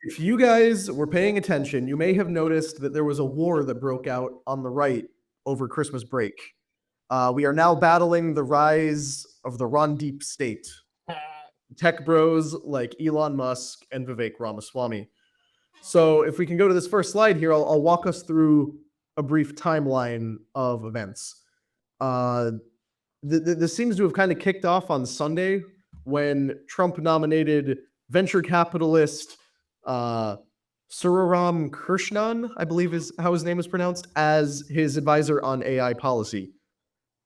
If you guys were paying attention, you may have noticed that there was a war that broke out on the right over Christmas break. We are now battling the rise of the Randeep state. Tech bros like Elon Musk and Vivek Ramaswamy. So if we can go to this first slide here, I'll walk us through a brief timeline of events. This seems to have kind of kicked off on Sunday when Trump nominated venture capitalist Suraram Krishnan, I believe is how his name is pronounced, as his advisor on AI policy.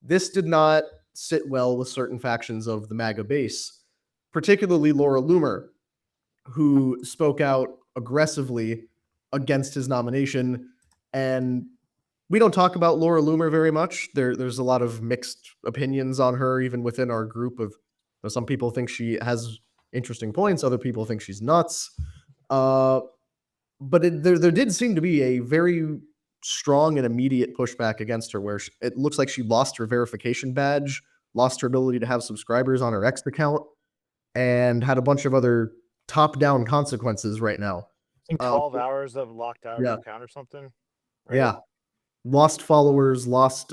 This did not sit well with certain factions of the MAGA base, particularly Laura Lumer, who spoke out aggressively against his nomination. And we don't talk about Laura Lumer very much. There's a lot of mixed opinions on her, even within our group of some people think she has interesting points, other people think she's nuts. But there did seem to be a very strong and immediate pushback against her, where it looks like she lost her verification badge, lost her ability to have subscribers on her X account, and had a bunch of other top-down consequences right now. I think 12 hours of locked out yeah. account or something. Right? Yeah. Lost followers, lost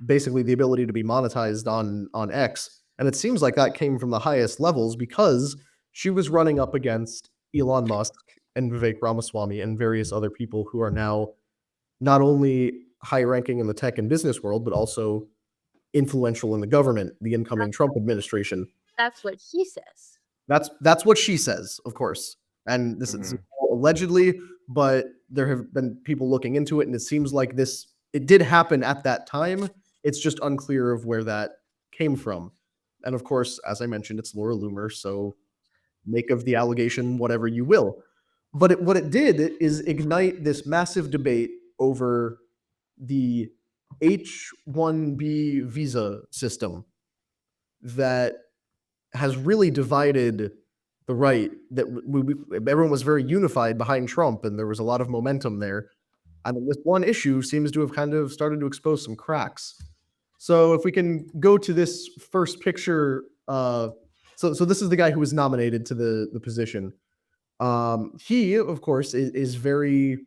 basically the ability to be monetized on X. And it seems like that came from the highest levels because she was running up against Elon Musk and Vivek Ramaswamy and various other people who are now not only high-ranking in the tech and business world, but also influential in the government, the incoming Trump administration. That's what she says. That's what she says, of course. And this is allegedly, but there have been people looking into it, and it seems like it did happen at that time. It's just unclear of where that came from. And of course, as I mentioned, it's Laura Lumer, so make of the allegation whatever you will. But what it did is ignite this massive debate over the H-1B visa system that has really divided the right. That everyone was very unified behind Trump, and there was a lot of momentum there. And this one issue seems to have kind of started to expose some cracks. So if we can go to this first picture, so this is the guy who was nominated to the position. He, of course, is very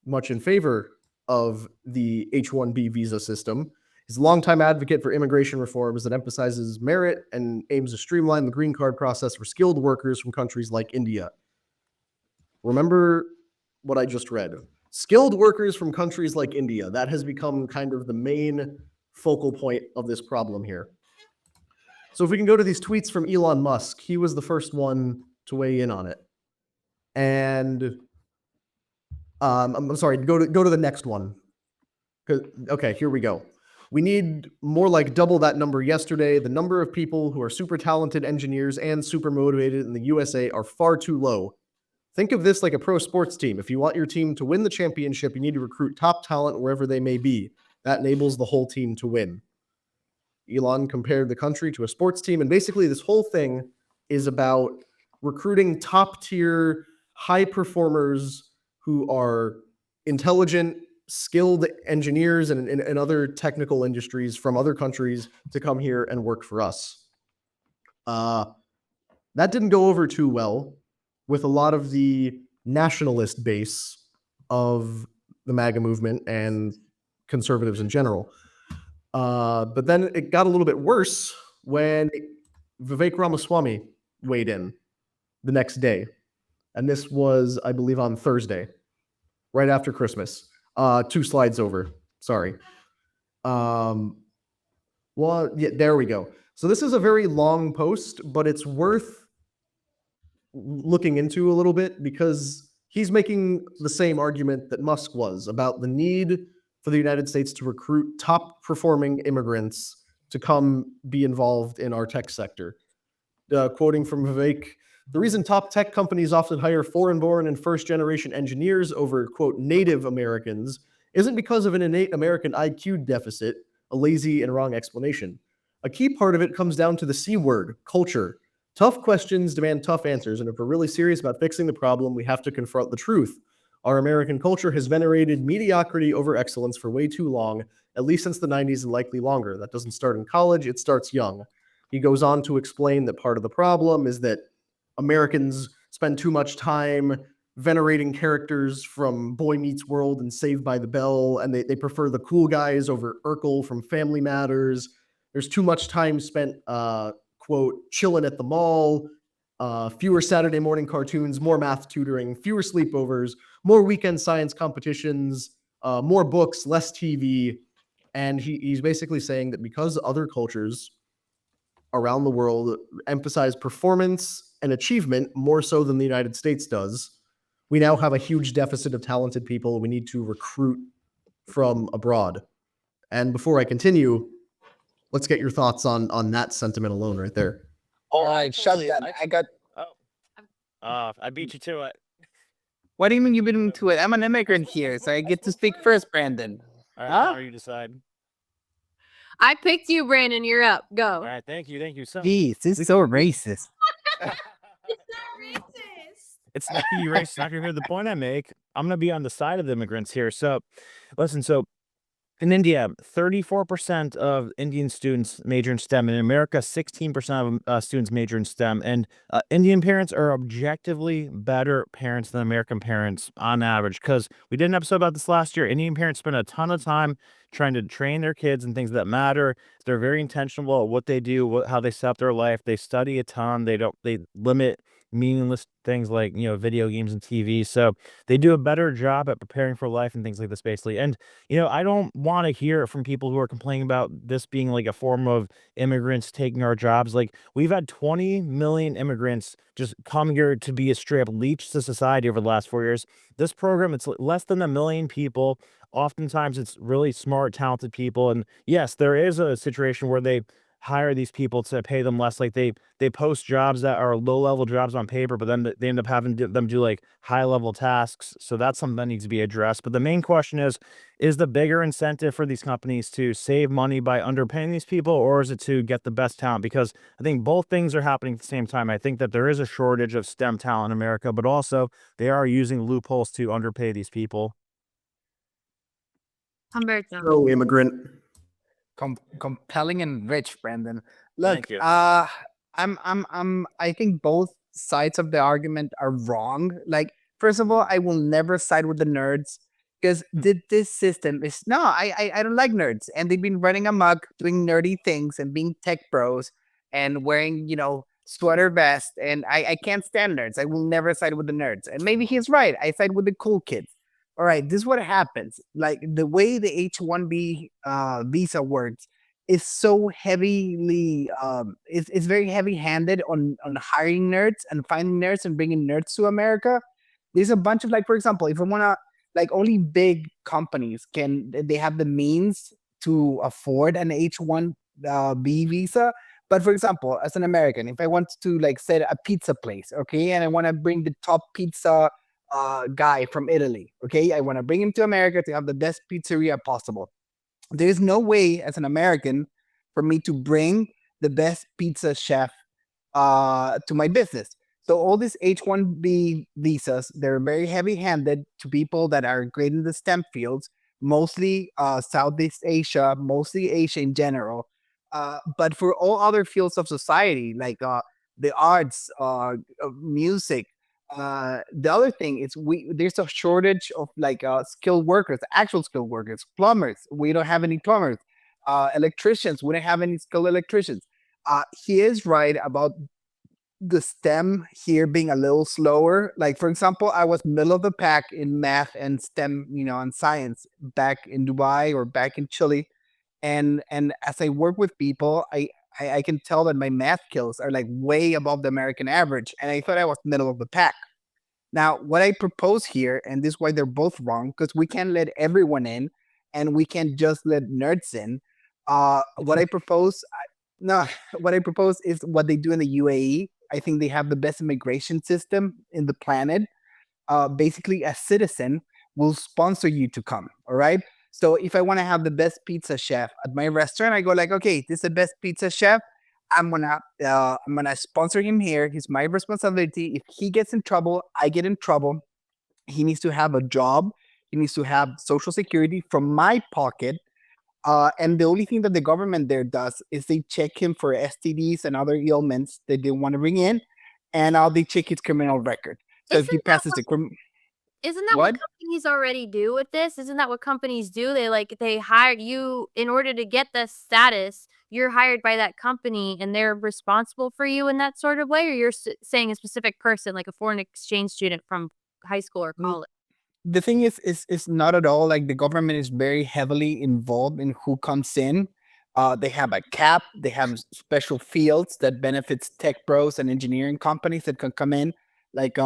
much in favor of the H-1B visa system. He's a longtime advocate for immigration reforms that emphasizes merit and aims to streamline the green card process for skilled workers from countries like India. Remember what I just read. Skilled workers from countries like India. That has become kind of the main focal point of this problem here. So if we can go to these tweets from Elon Musk, he was the first one to weigh in on it. And I'm sorry, go to the next one. Okay, here we go. We need more like double that number yesterday. The number of people who are super talented engineers and super motivated in the USA are far too low. Think of this like a pro sports team. If you want your team to win the championship, you need to recruit top talent wherever they may be. That enables the whole team to win. Elon compared the country to a sports team, and basically this whole thing is about recruiting top-tier, high performers who are intelligent, skilled engineers and other technical industries from other countries to come here and work for us. That didn't go over too well with a lot of the nationalist base of the MAGA movement and conservatives in general. But then it got a little bit worse when Vivek Ramaswamy weighed in the next day. And this was, I believe, on Thursday, right after Christmas. 2 slides over. Sorry. Well, yeah, there we go. So this is a very long post, but it's worth looking into a little bit because he's making the same argument that Musk was about the need for the United States to recruit top-performing immigrants to come be involved in our tech sector. Quoting from Vivek, the reason top tech companies often hire foreign-born and first-generation engineers over, quote, native Americans isn't because of an innate American IQ deficit, a lazy and wrong explanation. A key part of it comes down to the C word, culture. Tough questions demand tough answers, and if we're really serious about fixing the problem, we have to confront the truth. Our American culture has venerated mediocrity over excellence for way too long, at least since the 90s and likely longer. That doesn't start in college, it starts young. He goes on to explain that part of the problem is that Americans spend too much time venerating characters from Boy Meets World and Saved by the Bell, and they prefer the cool guys over Urkel from Family Matters. There's too much time spent, quote, chilling at the mall, fewer Saturday morning cartoons, more math tutoring, fewer sleepovers, more weekend science competitions, more books, less TV. And he's basically saying that because other cultures around the world emphasize performance and achievement more so than the United States does, we now have a huge deficit of talented people we need to recruit from abroad. And before I continue, let's get your thoughts on that sentiment alone right there. Oh, I shut actually, that. I got. I beat you to it. What do you mean you been into it? I'm an immigrant here, so I get to speak first, Brandon. All right, Huh? Connor, you decide. I picked you, Brandon. You're up. Go. All right, thank you. So Jeez, this is so racist. it's not you racist. Not gonna hear the point I make. I'm gonna be on the side of the immigrants here. So, listen. So, in India, 34% of Indian students major in STEM. In America, 16% of students major in STEM. And Indian parents are objectively better parents than American parents on average. Because we did an episode about this last year. Indian parents spend a ton of time trying to train their kids in things that matter. They're very intentional at what they do, how they set up their life. They study a ton. They limit meaningless things like, video games and TV. So they do a better job at preparing for life and things like this, basically. And I don't want to hear from people who are complaining about this being like a form of immigrants taking our jobs. Like, we've had 20 million immigrants just come here to be a straight up leech to society over the last 4 years. This program, it's less than 1 million people. Oftentimes it's really smart, talented people. And yes, there is a situation where they hire these people to pay them less. Like, they post jobs that are low level jobs on paper, but then they end up having them do like high level tasks. So that's something that needs to be addressed. But the main question is the bigger incentive for these companies to save money by underpaying these people, or is it to get the best talent? Because I think both things are happening at the same time. I think that there is a shortage of STEM talent in America, but also they are using loopholes to underpay these people. Humberto. No immigrant. Compelling and rich, Brandon. Look, Thank you. I think both sides of the argument are wrong. Like, first of all, I will never side with the nerds because this system is I don't like nerds, and they've been running amok, doing nerdy things and being tech bros and wearing sweater vest, and I can't stand nerds. I will never side with the nerds, and maybe he's right. I side with the cool kids. All right, this is what happens. Like, the way the H-1B visa works is so heavily, it's very heavy-handed on hiring nerds and finding nerds and bringing nerds to America. There's a bunch of, like, for example, if I want to, like, only big companies they have the means to afford an H-1B visa. But for example, as an American, if I want to like set a pizza place, okay, and I want to bring the top pizza guy from Italy, okay, I want to bring him to America to have the best pizzeria possible. There's no way as an American for me to bring the best pizza chef to my business. So all these H-1B visas, they're very heavy-handed to people that are great in the STEM fields, mostly Southeast Asia, mostly Asia in general. But for all other fields of society, like the arts, music, the other thing is there's a shortage of like skilled workers, actual skilled workers, plumbers. We don't have any plumbers. Electricians, we don't have any skilled electricians. He is right about the STEM here being a little slower. Like, for example, I was middle of the pack in math and STEM, and science back in Dubai or back in Chile. And as I work with people, I can tell that my math skills are like way above the American average. And I thought I was middle of the pack. Now, what I propose here, and this is why they're both wrong, because we can't let everyone in and we can't just let nerds in. What I propose, what I propose is what they do in the UAE. I think they have the best immigration system in the planet. Basically, a citizen will sponsor you to come. All right. So if I want to have the best pizza chef at my restaurant, I go like, okay, this is the best pizza chef. I'm gonna sponsor him here. It's my responsibility. If he gets in trouble, I get in trouble. He needs to have a job. He needs to have Social Security from my pocket. And the only thing that the government there does is they check him for STDs and other ailments that they want to bring in. and I'll check his criminal record. So if he Isn't that passes the Isn't that What? what companies already do with this? Isn't that what companies do? They hire you in order to get the status. You're hired by that company, and they're responsible for you in that sort of way. Or you're saying a specific person, like a foreign exchange student from high school or Mm, college. the thing is not at all like the government is very heavily involved in who comes in. They have a cap. They have special fields that benefits tech pros and engineering companies that can come in. Like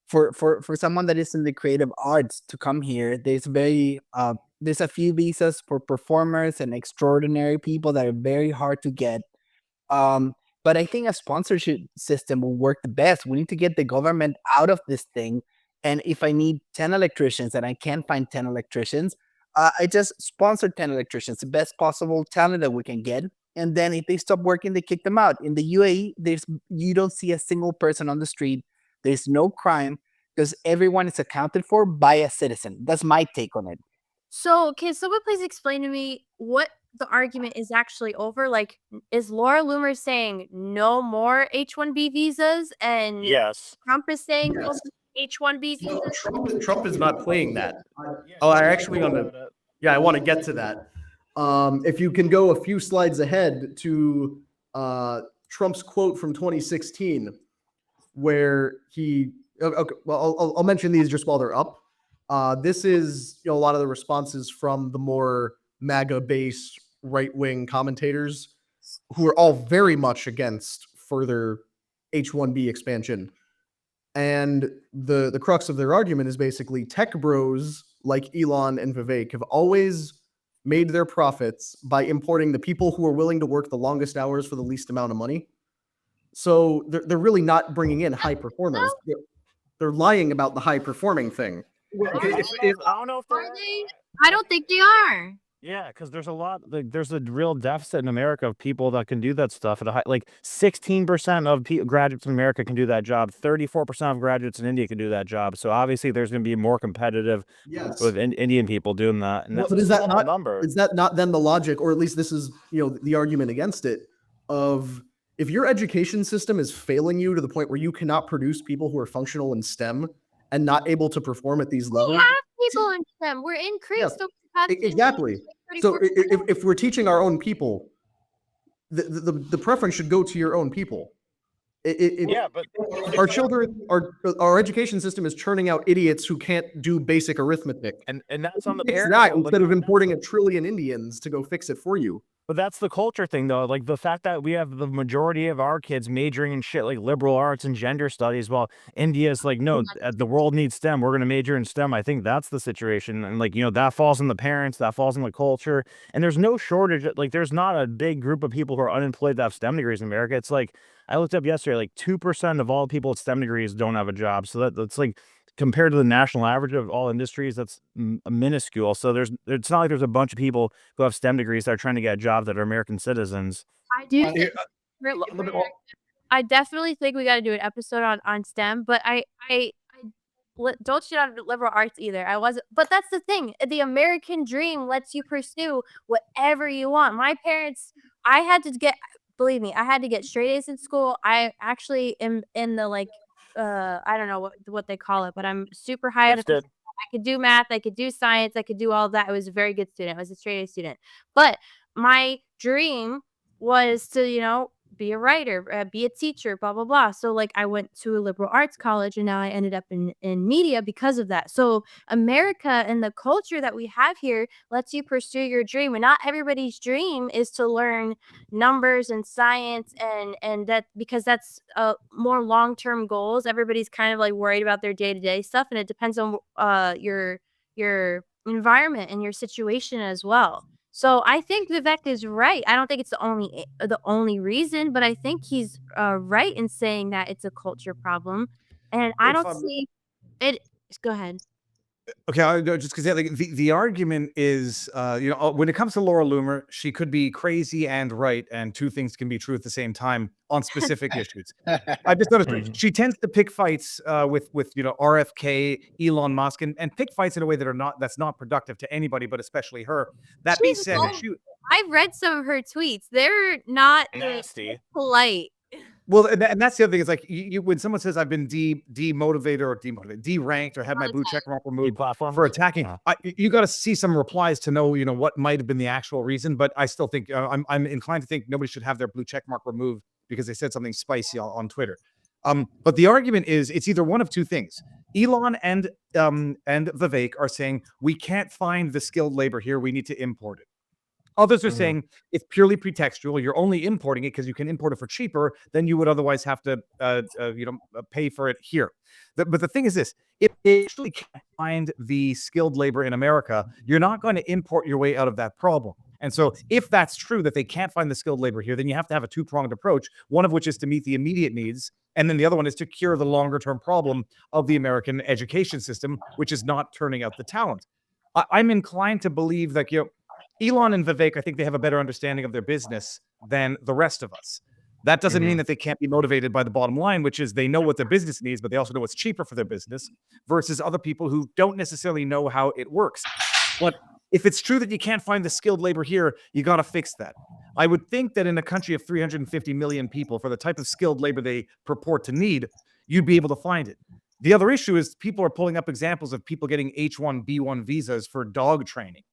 for someone that is in the creative arts to come here, there's a few visas for performers and extraordinary people that are very hard to get. Um, but I think a sponsorship system will work the best. We need to get the government out of this thing. And if I need 10 electricians and I can't find 10 electricians, I just sponsor 10 electricians, the best possible talent that we can get. And then if they stop working, they kick them out. In the UAE, you don't see a single person on the street. There's no crime because everyone is accounted for by a citizen. That's my take on it. So, can someone please explain to me what the argument is actually over? Like, is Laura Lumer saying no more H-1B visas, and Yes. Trump is saying no Yes. H-1B No, visas? Trump is not playing that. Oh, I actually want to. Yeah, I want to get to that. If you can go a few slides ahead to Trump's quote from 2016, where he. Okay, well, I'll mention these just while they're up. This is a lot of the responses from the more MAGA-based right-wing commentators, who are all very much against further H-1B expansion. And the crux of their argument is basically tech bros like Elon and Vivek have always made their profits by importing the people who are willing to work the longest hours for the least amount of money. So they're really not bringing in high performers. They're lying about the high performing thing. I don't know if Are they? I don't think they are. Yeah, because there's a lot, like, there's a real deficit in America of people that can do that stuff at a high, like 16% of graduates in America can do that job. 34% of graduates in India can do that job. So obviously there's going to be more competitive Yes. with Indian people doing that. And Well, that's but is a that small not number. is that not then the logic, or at least this is the argument against it, of if your education system is failing you to the point where you cannot produce people who are functional in STEM and not able to perform at these We levels. have people in STEM. We're increased over the past 10 years, Exactly. like So 34%. if we're teaching our own people, the preference should go to your own people. Yeah, but Our children, our education system is churning out idiots who can't do basic arithmetic. and that's on the Fix parents. that though, like, instead of importing a trillion Indians to go fix it for you. But that's the culture thing, though. Like the fact that we have the majority of our kids majoring in shit like liberal arts and gender studies, while India's like, no, the world needs STEM. We're going to major in STEM. I think that's the situation. And like, that falls on the parents, that falls on the culture. And there's no shortage. Like, there's not a big group of people who are unemployed that have STEM degrees in America. It's like, I looked up yesterday, like 2% of all people with STEM degrees don't have a job. So that's like, compared to the national average of all industries, that's minuscule. So it's not like there's a bunch of people who have STEM degrees that are trying to get a job that are American citizens. I do. Here, I definitely think we got to do an episode on STEM, but I don't shit on liberal arts either. But that's the thing. The American dream lets you pursue whatever you want. My parents, believe me, I had to get straight A's in school. I actually am in the I don't know what they call it, but I'm super high on Gifted. I could do math, I could do science, I could do all of that. I was a very good student. I was a straight A student. But my dream was to, be a writer, be a teacher, blah, blah, blah. So I went to a liberal arts college, and now I ended up in media because of that. So America and the culture that we have here lets you pursue your dream. And not everybody's dream is to learn numbers and science and that, because that's more long-term goals. Everybody's kind of worried about their day-to-day stuff, and it depends on your environment and your situation as well. So I think Vivek is right. I don't think it's the only reason, but I think he's right in saying that it's a culture problem, and I don't see it. Go ahead. Okay, just because the argument is, when it comes to Laura Lumer, she could be crazy and right, and two things can be true at the same time on specific issues. I just noticed she tends to pick fights with RFK, Elon Musk, and pick fights in a way that's not productive to anybody, but especially her. That being said, I've read some of her tweets. They're not Nasty. polite. Well, and that's the other thing. Is like when someone says I've been demotivated, deranked, or had my blue check mark removed Deplatformed? for attacking, you got to see some replies to know, what might have been the actual reason. But I still think I'm inclined to think nobody should have their blue check mark removed because they said something spicy on Twitter. But the argument is it's either one of two things. Elon and Vivek are saying we can't find the skilled labor here. We need to import it. Others are saying it's purely pretextual. You're only importing it because you can import it for cheaper than you would otherwise have to, pay for it here. But the thing is this: if you actually can't find the skilled labor in America, you're not going to import your way out of that problem. And so, if that's true that they can't find the skilled labor here, then you have to have a two-pronged approach. One of which is to meet the immediate needs, and then the other one is to cure the longer-term problem of the American education system, which is not turning out the talent. I'm inclined to believe that Elon and Vivek, I think they have a better understanding of their business than the rest of us. That doesn't mean that they can't be motivated by the bottom line, which is they know what their business needs, but they also know what's cheaper for their business versus other people who don't necessarily know how it works. But if it's true that you can't find the skilled labor here, you got to fix that. I would think that in a country of 350 million people, for the type of skilled labor they purport to need, you'd be able to find it. The other issue is people are pulling up examples of people getting H-1B visas for dog training.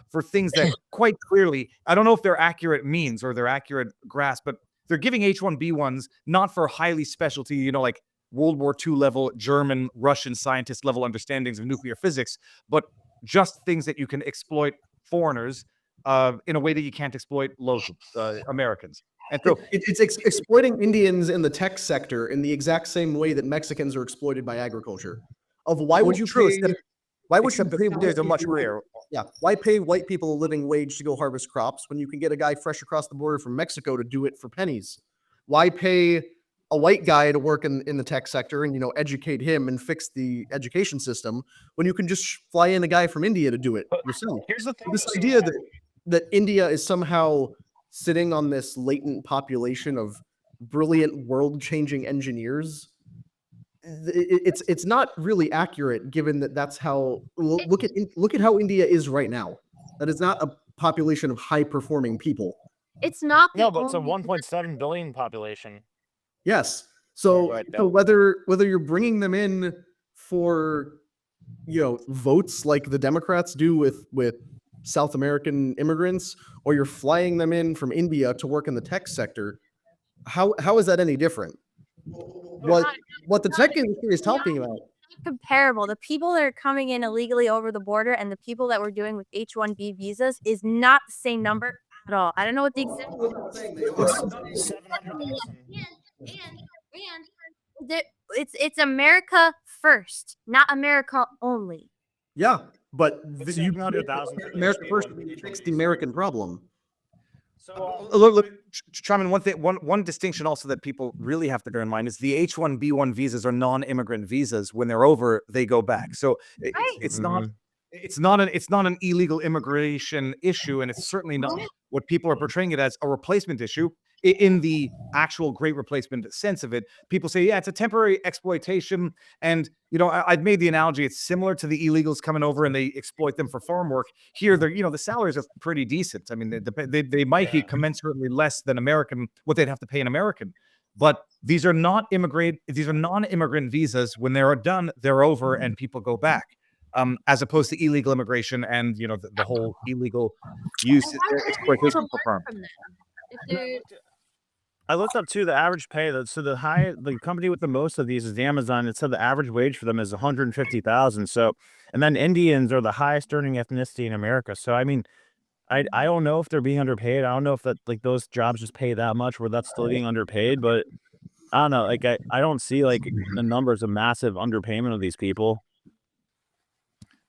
For things that quite clearly, I don't know if they're accurate means or they're accurate grasp, but they're giving H-1B ones not for highly specialty, like World War II level German, Russian scientist level understandings of nuclear physics, but just things that you can exploit foreigners in a way that you can't exploit local Americans. And so it's exploiting Indians in the tech sector in the exact same way that Mexicans are exploited by agriculture. Why would you pay? Why would you pay there's a much rare. Yeah, why pay white people a living wage to go harvest crops when you can get a guy fresh across the border from Mexico to do it for pennies? Why pay a white guy to work in the tech sector and educate him and fix the education system when you can just fly in a guy from India to do it yourself? Here's the thing. This idea that India is somehow sitting on this latent population of brilliant world-changing engineers, it's not really accurate, given that that's how look at how India is right now. That is not a population of high-performing people. It's not the No, but it's a only- 1.7 billion population. Yes. So, Right, so whether you're bringing them in for votes like the Democrats do with South American immigrants, or you're flying them in from India to work in the tech sector, how is that any different? What the tech industry is talking about. comparable. The people that are coming in illegally over the border and the people that we're doing with H-1B visas is not the same number at all. I don't know what the exact. And it's America first, not America only. Yeah, but It's you 700,000 America first fix the American problem. So look, Charmin, one distinction also that people really have to bear in mind is the H-1B visas are non-immigrant visas. When they're over, they go back. So it's not an illegal immigration issue, and it's certainly not what people are portraying it as, a replacement issue. In the actual great replacement sense of it, people say, yeah, it's a temporary exploitation. And, I've made the analogy, it's similar to the illegals coming over and they exploit them for farm work. Here, the salaries are pretty decent. I mean, they might be commensurately less than what they'd have to pay an American. But these are non-immigrant visas. When they're done, they're over and people go back. As opposed to illegal immigration and, the whole illegal use, exploitation for farm. I looked up too the average pay. So the company with the most of these is Amazon. It said the average wage for them is 150,000. So, and then Indians are the highest earning ethnicity in America. So I mean, I don't know if they're being underpaid. I don't know if that those jobs just pay that much where that's still being underpaid. But I don't know. I don't see the numbers of massive underpayment of these people.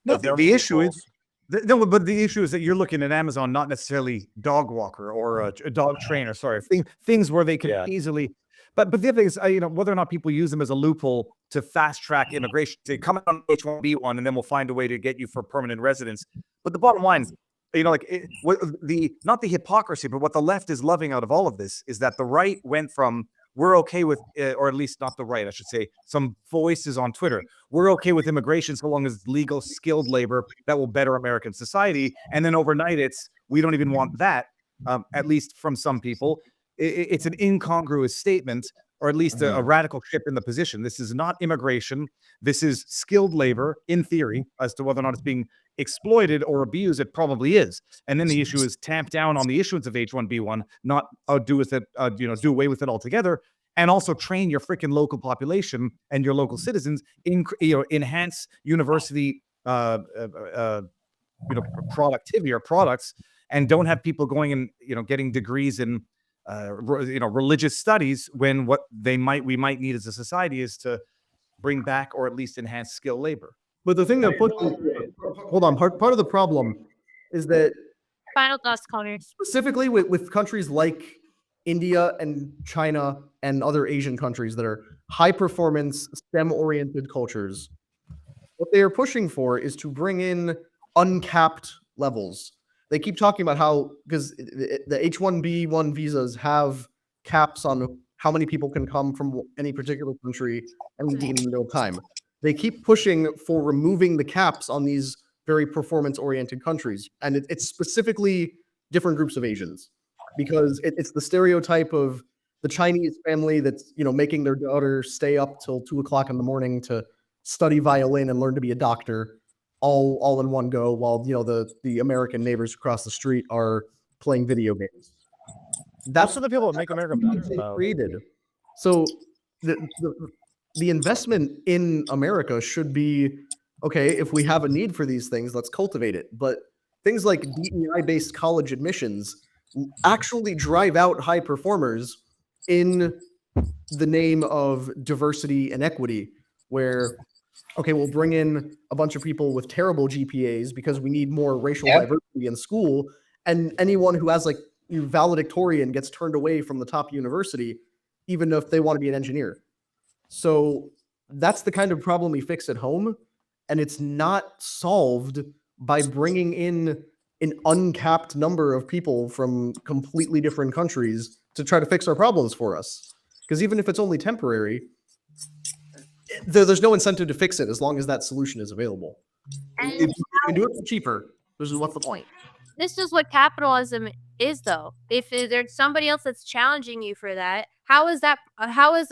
No, But they're the issue locals. is. But the issue is that you're looking at Amazon, not necessarily dog walker or a dog trainer. Sorry, things where they can easily. But the other thing is, whether or not people use them as a loophole to fast track immigration, to come on H-1B and then we'll find a way to get you for permanent residence. But the bottom line, not the hypocrisy, but what the left is loving out of all of this is that the right went from we're okay with, or at least not the right, I should say, some voices on Twitter. We're okay with immigration so long as legal, skilled labor that will better American society. And then overnight, we don't even want that, at least from some people. it's an incongruous statement, or at least a radical shift in the position. This is not immigration. This is skilled labor, in theory. As to whether or not it's being exploited or abused, it probably is. And then the issue is tamp down on the issuance of H-1B1, not do away with it altogether, and also train your freaking local population and your local citizens, enhance university productivity or products, and don't have people going and getting degrees in religious studies, when what we might need as a society is to bring back or at least enhance skilled labor. But the thing that part of the problem is that Final thoughts, Connors. specifically with countries like India and China and other Asian countries that are high performance STEM oriented cultures, what they are pushing for is to bring in uncapped levels. They keep talking about how, because the H-1B1 visas have caps on how many people can come from any particular country and in real time. They keep pushing for removing the caps on these very performance-oriented countries, and it's specifically different groups of Asians, because it's the stereotype of the Chinese family that's making their daughter stay up till 2 o'clock in the morning to study violin and learn to be a doctor, all in one go, while the American neighbors across the street are playing video games. That's what the people that make America better. They created. So the investment in America should be, okay, if we have a need for these things, let's cultivate it. But things like DEI-based college admissions actually drive out high performers in the name of diversity and equity, where, okay, we'll bring in a bunch of people with terrible GPAs because we need more racial diversity in school, and anyone who has valedictorian gets turned away from the top university, even if they want to be an engineer. So that's the kind of problem we fix at home, and it's not solved by bringing in an uncapped number of people from completely different countries to try to fix our problems for us. Because even if it's only temporary, there's no incentive to fix it as long as that solution is available. If you can do it for cheaper, what's the point? This is what capitalism is, though. If there's somebody else that's challenging you for that, how is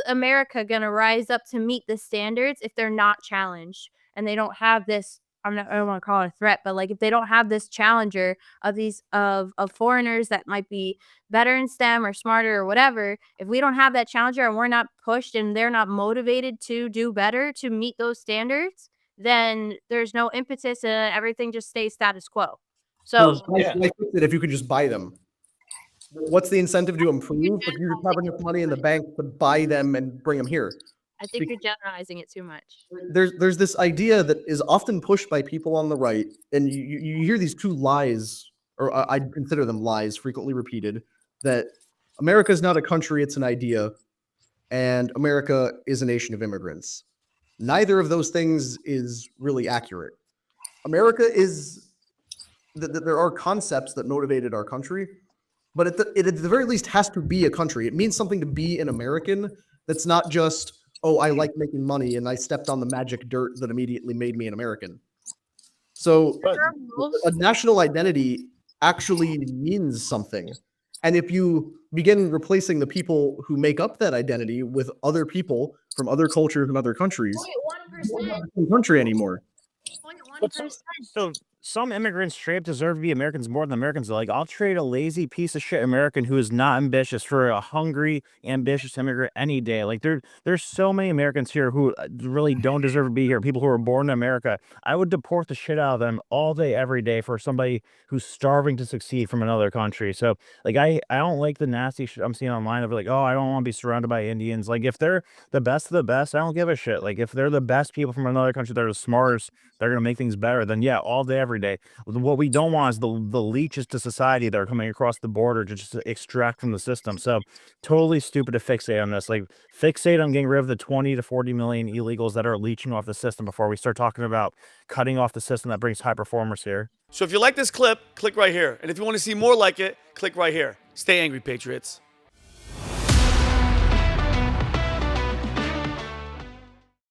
America going to rise up to meet the standards if they're not challenged and they don't have this? I don't want to call it a threat, but if they don't have this challenger of these of foreigners that might be better in STEM or smarter or whatever, if we don't have that challenger and we're not pushed and they're not motivated to do better to meet those standards, then there's no impetus and everything just stays status quo. So why fix it if you could just buy them? What's the incentive to improve if you just have enough money in the bank to buy them and bring them here? I think you're generalizing it too much. There's this idea that is often pushed by people on the right, and you hear these two lies, or I consider them lies, frequently repeated, that America is not a country, it's an idea, and America is a nation of immigrants. Neither of those things is really accurate. America is, there are concepts that motivated our country, but it at the very least has to be a country. It means something to be an American. That's not just, oh, I like making money and I stepped on the magic dirt that immediately made me an American. So a national identity actually means something. And if you begin replacing the people who make up that identity with other people from other cultures and other countries, 0.1%. Country anymore. 0.1%. So some immigrants straight up deserve to be Americans more than Americans. I'll trade a lazy piece of shit American who is not ambitious for a hungry, ambitious immigrant any day. There's so many Americans here who really don't deserve to be here. People who are born in America. I would deport the shit out of them all day, every day for somebody who's starving to succeed from another country. So I don't like the nasty shit I'm seeing online of oh, I don't want to be surrounded by Indians. If they're the best of the best, I don't give a shit. If they're the best people from another country, they're the smartest, they're gonna make things better. Then yeah, all day, every day. What we don't want is the leeches to society that are coming across the border to just extract from the system. So totally stupid to fixate on this. Fixate on getting rid of the 20 to 40 million illegals that are leeching off the system before we start talking about cutting off the system that brings high performers here. So if you like this clip, click right here. And if you want to see more like it, click right here. Stay angry, Patriots.